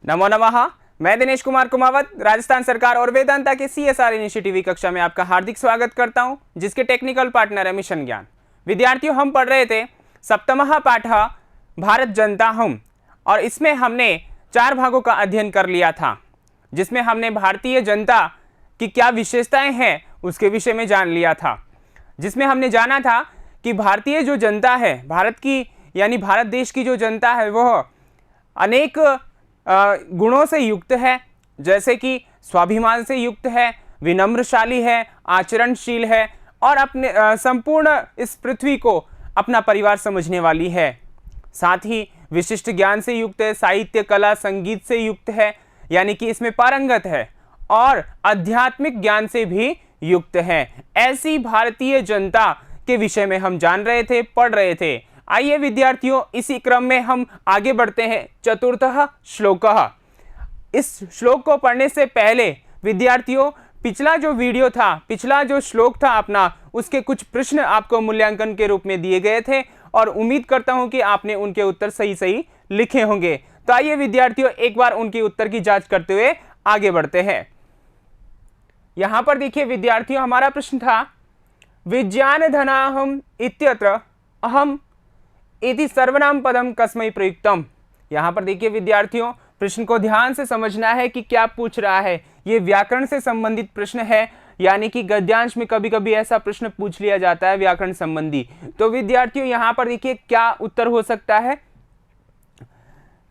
नमो नमः। मैं दिनेश कुमार कुमावत राजस्थान सरकार और वेदांता के CSR इनिशिएटिव कक्षा में आपका हार्दिक स्वागत करता हूं, जिसके टेक्निकल पार्टनर है मिशन ज्ञान। विद्यार्थियों, हम पढ़ रहे थे सप्तमः पाठः भारत जनता हम, और इसमें हमने 4 भागों का अध्ययन कर लिया था, जिसमें हमने भारतीय जनता की क्या विशेषताएं हैं उसके विषय में जान लिया था। जिसमें हमने जाना था कि भारतीय जो जनता है, भारत की यानी भारत देश की जो जनता है वह अनेक गुणों से युक्त है, जैसे कि स्वाभिमान से युक्त है, विनम्रशाली है, आचरणशील है और अपने संपूर्ण इस पृथ्वी को अपना परिवार समझने वाली है। साथ ही विशिष्ट ज्ञान से युक्त है, साहित्य, कला, संगीत से युक्त है, यानी कि इसमें पारंगत है, और आध्यात्मिक ज्ञान से भी युक्त है। ऐसी भारतीय जनता के विषय में हम जान रहे थे, पढ़ रहे थे। आइए विद्यार्थियों, इसी क्रम में हम आगे बढ़ते हैं। चतुर्थः श्लोकः। इस श्लोक को पढ़ने से पहले विद्यार्थियों, पिछला जो वीडियो था, पिछला जो श्लोक था अपना, उसके कुछ प्रश्न आपको मूल्यांकन के रूप में दिए गए थे और उम्मीद करता हूं कि आपने उनके उत्तर सही सही लिखे होंगे। तो आइए विद्यार्थियों, एक बार उनके उत्तर की जांच करते हुए आगे बढ़ते हैं। यहां पर देखिए विद्यार्थियों, हमारा प्रश्न था विज्ञान धनाहम इत्यत्र अहम इति सर्वनाम पदम कस्मै प्रयुक्तम। यहां पर देखिए विद्यार्थियों, प्रश्न को ध्यान से समझना है कि क्या पूछ रहा है। यह व्याकरण से संबंधित प्रश्न है, यानी कि गद्यांश में कभी कभी ऐसा प्रश्न पूछ लिया जाता है व्याकरण संबंधी। तो विद्यार्थियों यहां पर देखिए क्या उत्तर हो सकता है।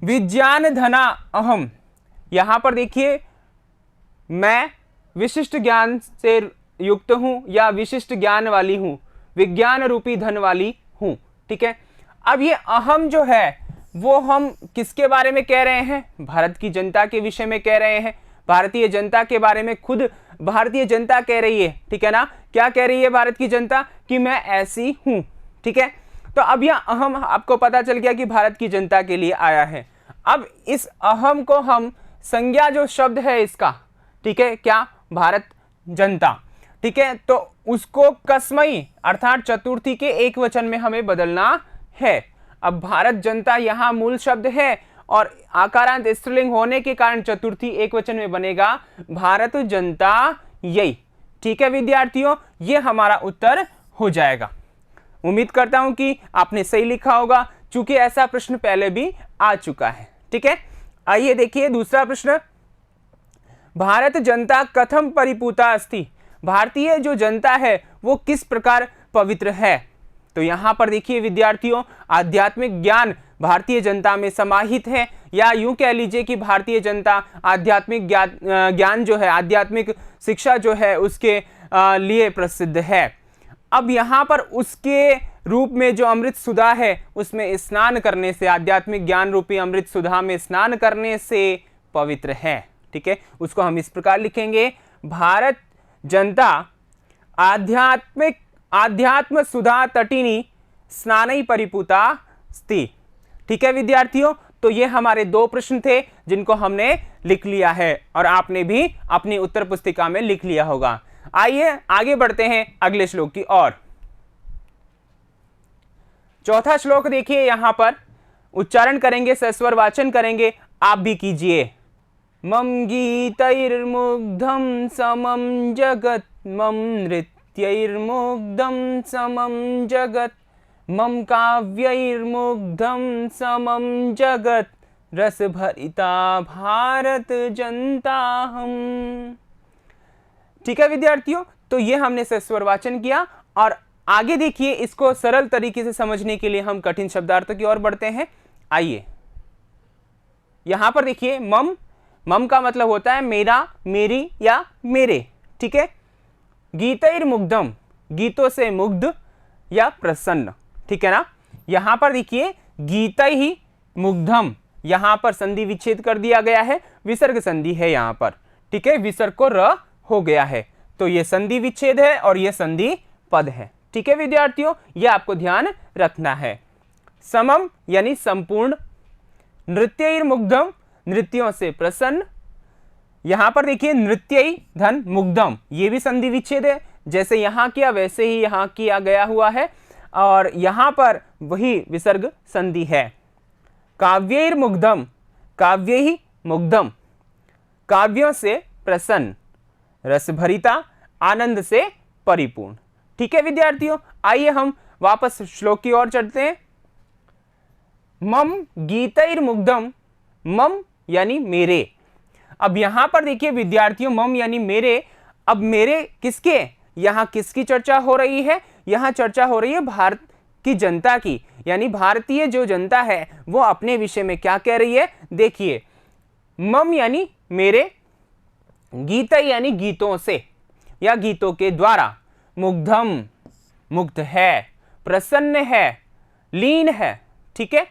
विज्ञान धना अहम, यहां पर देखिए मैं विशिष्ट ज्ञान से युक्त हूं या विशिष्ट ज्ञान वाली हूं, विज्ञान रूपी धन वाली हूं। ठीक है, अब ये अहम जो है वो हम किसके बारे में कह रहे हैं? भारत की जनता के विषय में कह रहे हैं। भारतीय जनता के बारे में खुद भारतीय जनता कह रही है, ठीक है ना। क्या कह रही है भारत की जनता? कि मैं ऐसी हूं। ठीक है, तो अब यह अहम आपको पता चल गया कि भारत की जनता के लिए आया है। अब इस अहम को हम संज्ञा जो शब्द है इसका, ठीक है, क्या? भारत जनता। ठीक है, तो उसको कस्मई अर्थात चतुर्थी के एक वचन में हमें बदलना है। अब भारत जनता यहां मूल शब्द है और आकारांत स्त्रीलिंग होने के कारण चतुर्थी एक वचन में बनेगा भारत जनता यही। ठीक है विद्यार्थियों, ये हमारा उत्तर हो जाएगा। उम्मीद करता हूं कि आपने सही लिखा होगा, चूंकि ऐसा प्रश्न पहले भी आ चुका है। ठीक है, आइए देखिए दूसरा प्रश्न। भारत जनता कथम परिपूता अस्ति। भारतीय जो जनता है वो किस प्रकार पवित्र है? तो यहां पर देखिए विद्यार्थियों, आध्यात्मिक ज्ञान भारतीय जनता में समाहित है, या यूं कह लीजिए कि भारतीय जनता आध्यात्मिक ज्ञान जो है, आध्यात्मिक शिक्षा जो है उसके लिए प्रसिद्ध है। अब यहां पर उसके रूप में जो अमृत सुधा है उसमें स्नान करने से, आध्यात्मिक ज्ञान रूपी अमृत सुधा में स्नान करने से पवित्र है। ठीक है, उसको हम इस प्रकार लिखेंगे, भारत जनता आध्यात्म सुधा तटिनी स्नानै परिपूता स्ति। ठीक है विद्यार्थियों, तो ये हमारे 2 प्रश्न थे जिनको हमने लिख लिया है और आपने भी अपनी उत्तर पुस्तिका में लिख लिया होगा। आइए आगे बढ़ते हैं अगले श्लोक की ओर। चौथा श्लोक देखिए, यहां पर उच्चारण करेंगे, सस्वर वाचन करेंगे, आप भी कीजिए। मम गीतैर्मुग्धं समं जगत्, मम नृत्यैर्मुग्धं समं जगत्, मम काव्यैर्मुग्धं समं जगत्, रसभरिता भारत जनता हम। ठीक है विद्यार्थियों, तो ये हमने सस्वर वाचन किया और आगे देखिए, इसको सरल तरीके से समझने के लिए हम कठिन शब्दार्थों की ओर बढ़ते हैं। आइए यहां पर देखिए, मम का मतलब होता है मेरा, मेरी या मेरे। ठीक है, गीतैर्मुग्धम, गीतों से मुग्ध या प्रसन्न। ठीक है ना। यहां पर देखिए गीतै ही मुग्धम, यहां पर संधि विच्छेद कर दिया गया है, विसर्ग संधि है यहां पर। ठीक है, विसर्ग को र हो गया है, तो यह संधि विच्छेद है और यह संधि पद है। ठीक है विद्यार्थियों, यह आपको ध्यान रखना है। समम यानी संपूर्ण, नृत्यैर्मुग्धम, नृत्यों से प्रसन्न। यहां पर देखिए नृत्यई धन मुग्धम, ये भी संधि विच्छेद है, जैसे यहां किया वैसे ही यहां किया गया हुआ है और यहां पर वही विसर्ग संधि है। काव्यैर्मुग्धम, काव्य ही मुग्धम, काव्यों से प्रसन्न, रसभरिता, आनंद से परिपूर्ण। ठीक है विद्यार्थियों, आइए हम वापस श्लोक की ओर चलते हैं। मम गीतैर्मुग्धम, मम यानी मेरे। अब यहां पर देखिए विद्यार्थियों, मम यानी मेरे। अब मेरे किसके, यहां किसकी चर्चा हो रही है? यहां चर्चा हो रही है भारत की जनता की, यानी भारतीय जो जनता है वो अपने विषय में क्या कह रही है। देखिए, मम यानी मेरे, गीत यानी गीतों से या गीतों के द्वारा, मुग्धम मुग्ध है, प्रसन्न है, लीन है। ठीक है,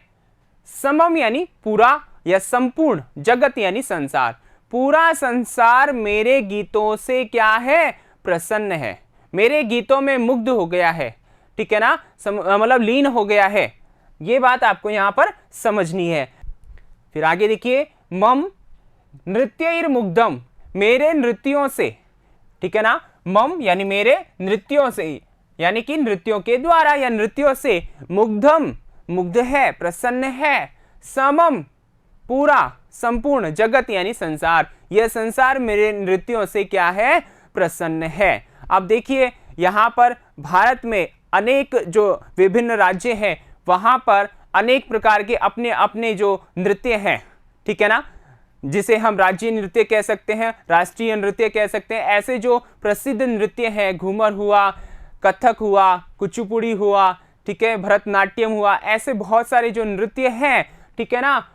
समम यानी पूरा या संपूर्ण, जगत यानी संसार, पूरा संसार मेरे गीतों से क्या है, प्रसन्न है, मेरे गीतों में मुग्ध हो गया है। ठीक है ना, मतलब लीन हो गया है। ये बात आपको यहां पर समझनी है। फिर आगे देखिए, मम नृत्यैर्मुग्धम, मेरे नृत्यों से। ठीक है ना, मम यानी मेरे, नृत्यों से यानी कि नृत्यों के द्वारा या नृत्यों से, मुग्धम मुग्ध है, प्रसन्न है, समम पूरा संपूर्ण, जगत यानी संसार, यह संसार मेरे नृत्यों से क्या है, प्रसन्न है। अब देखिए यहां पर भारत में अनेक जो विभिन्न राज्य हैं वहां पर अनेक प्रकार के अपने अपने जो नृत्य हैं। ठीक है ना, जिसे हम राज्य नृत्य कह सकते हैं, राष्ट्रीय नृत्य कह सकते हैं। ऐसे जो प्रसिद्ध नृत्य हैं, घूमर हुआ, कथक हुआ, कुचिपुड़ी हुआ, ठीक है, भरतनाट्यम हुआ, ऐसे बहुत सारे जो नृत्य हैं, ठीक है ना,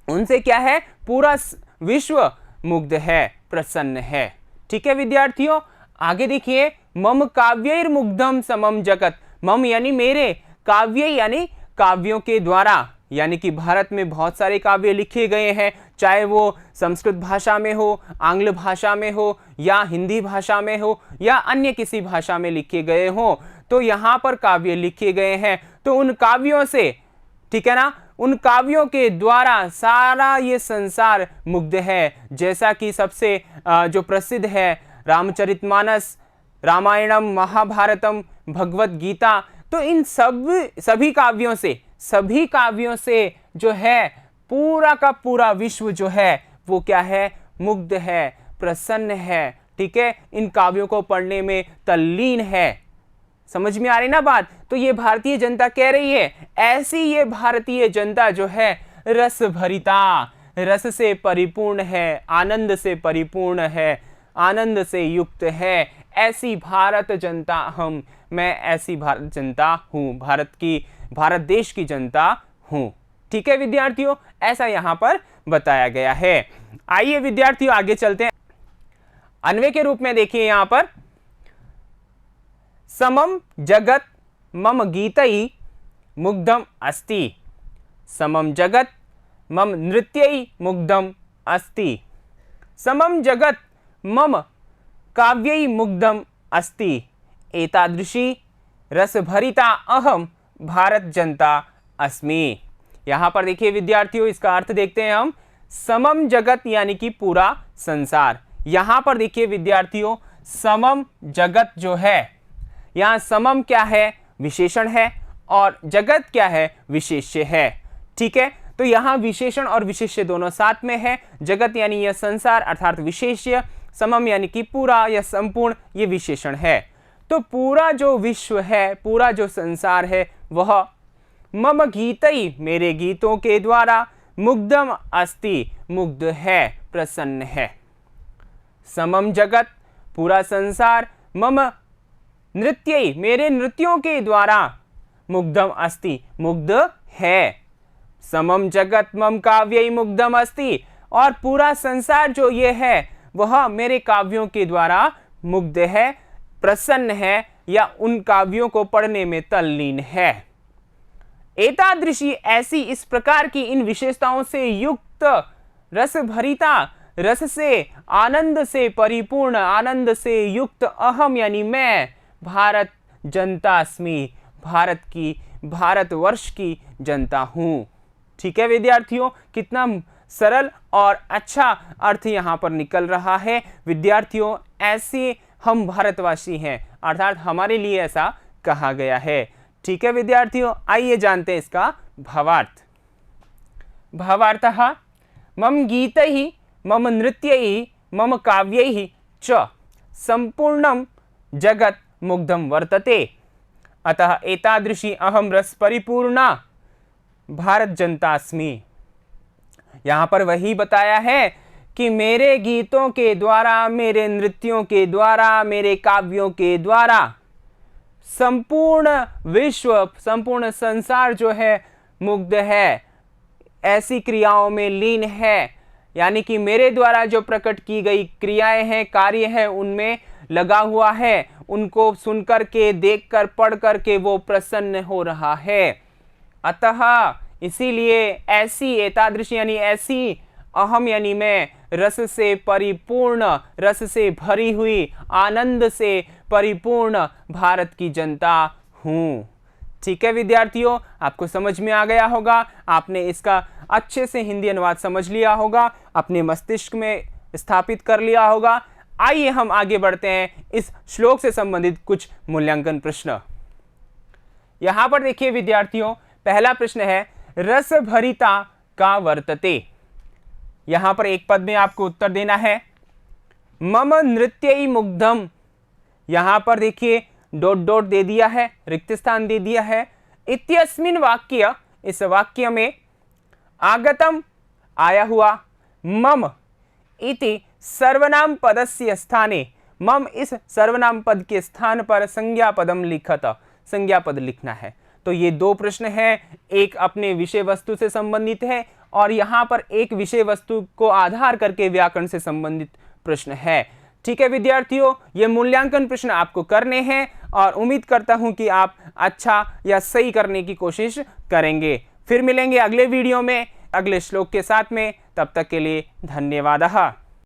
उनसे क्या है, पूरा विश्व मुग्ध है, प्रसन्न है। ठीक है विद्यार्थियों, आगे देखिए, मम काव्यैर्मुग्धम समम जगत, मम यानी मेरे, काव्य यानी काव्यों के द्वारा, यानी कि भारत में बहुत सारे काव्य लिखे गए हैं, चाहे वो संस्कृत भाषा में हो, आंग्ल भाषा में हो, या हिंदी भाषा में हो, या अन्य किसी भाषा में लिखे गए हो। तो यहाँ पर काव्य लिखे गए हैं, तो उन काव्यों से, ठीक है ना, उन काव्यों के द्वारा सारा ये संसार मुग्ध है। जैसा कि सबसे जो प्रसिद्ध है रामचरितमानस, रामायणम, महाभारतम, भगवत गीता, तो इन सभी काव्यों से जो है पूरा का पूरा विश्व जो है वो क्या है, मुग्ध है, प्रसन्न है। ठीक है, इन काव्यों को पढ़ने में तल्लीन है। समझ में आ रही ना बात? तो ये भारतीय जनता कह रही है, ऐसी ये भारतीय जनता जो है रस भरिता, रस से परिपूर्ण है, आनंद से परिपूर्ण है, आनंद से युक्त है, ऐसी भारत जनता मैं ऐसी भारत जनता हूँ, भारत देश की जनता हूँ। ठीक है विद्यार्थियों, ऐसा यहाँ पर बताया गया है। आइए विद्यार्थियों आगे चलते हैं। अन्वय के रूप में देखिए यहाँ पर, समम जगत मम गीतई मुग्धम अस्ति, समम जगत मम नृत्यई मुग्धम अस्ति, समम जगत मम काव्यई मुग्धम अस्ति, एतादृशी रसभरिता अहम भारत जनता अस्मि। यहां पर देखिए विद्यार्थियों, इसका अर्थ देखते हैं हम। समम जगत यानी कि पूरा संसार। यहां पर देखिए विद्यार्थियों, समम जगत जो है, यहां समम क्या है, विशेषण है, और जगत क्या है, विशेष्य है। ठीक है, तो यहां विशेषण और विशेष्य दोनों साथ में है। जगत यानी यह संसार अर्थात विशेष्य, समम यानी कि पूरा या संपूर्ण, ये विशेषण है। तो पूरा जो विश्व है, पूरा जो संसार है, वह मम गीतई मेरे गीतों के द्वारा, मुग्धम अस्ति मुग्ध है, प्रसन्न है। समम जगत पूरा संसार, मम नृत्यई मेरे नृत्यों के द्वारा, मुग्धम अस्ति मुग्ध है। समम जगत मम काव्यई मुग्धम अस्ति, और पूरा संसार जो ये है वह मेरे काव्यों के द्वारा मुग्ध है, प्रसन्न है, या उन काव्यों को पढ़ने में तल्लीन है। एतादृशी ऐसी, इस प्रकार की, इन विशेषताओं से युक्त, रस भरिता, रस से, आनंद से परिपूर्ण, आनंद से युक्त अहम यानी मैं भारत जनता अस्मि, भारतवर्ष की जनता हूं। ठीक है विद्यार्थियों, कितना सरल और अच्छा अर्थ यहां पर निकल रहा है। विद्यार्थियों, ऐसे हम भारतवासी हैं, अर्थात हमारे लिए ऐसा कहा गया है। ठीक है विद्यार्थियों, आइए जानते हैं इसका भावार्थ। भावार्थः मम गीतैः मम नृत्यैः मम काव्यैः च संपूर्णं जगत् मुग्धं वर्तते। अतः एतादृशी अहम रस परिपूर्णा भारत जनता अस्मि। यहाँ पर वही बताया है कि मेरे गीतों के द्वारा, मेरे नृत्यों के द्वारा, मेरे काव्यों के द्वारा संपूर्ण विश्व, संपूर्ण संसार जो है मुग्ध है, ऐसी क्रियाओं में लीन है। यानी कि मेरे द्वारा जो प्रकट की गई क्रियाएं हैं, कार्य हैं, उनमें लगा हुआ है। उनको सुनकर के, देखकर, पढ़ करके वो प्रसन्न हो रहा है। अतः इसीलिए ऐसी एतादृशी यानी ऐसी अहम यानी मैं रस से परिपूर्ण, रस से भरी हुई, आनंद से परिपूर्ण भारत की जनता हूँ। ठीक है विद्यार्थियों, आपको समझ में आ गया होगा, आपने इसका अच्छे से हिंदी अनुवाद समझ लिया होगा, अपने मस्तिष्क में स्थापित कर लिया होगा। आइए हम आगे बढ़ते हैं इस श्लोक से संबंधित कुछ मूल्यांकन प्रश्न। यहां पर देखिए विद्यार्थियों, पहला प्रश्न है रस भरिता का वर्तते। यहां पर एक पद में आपको उत्तर देना है। मम नृत्यई मुग्धम, यहां पर देखिए डॉट डॉट दे दिया है, रिक्त स्थान दे दिया है। इत्यस्मिन वाक्य, इस वाक्य में आगतम आया हुआ, मम इति सर्वनाम पदस्य स्थाने, मम इस सर्वनाम पद के स्थान पर संज्ञा पदम लिखत, संज्ञा पद लिखना है। तो ये दो प्रश्न हैं, एक अपने विषय वस्तु से संबंधित है और यहाँ पर एक विषय वस्तु को आधार करके व्याकरण से संबंधित प्रश्न है। ठीक है विद्यार्थियों, ये मूल्यांकन प्रश्न आपको करने हैं और उम्मीद करता हूं कि आप अच्छा या सही करने की कोशिश करेंगे। फिर मिलेंगे अगले वीडियो में अगले श्लोक के साथ में, तब तक के लिए धन्यवाद।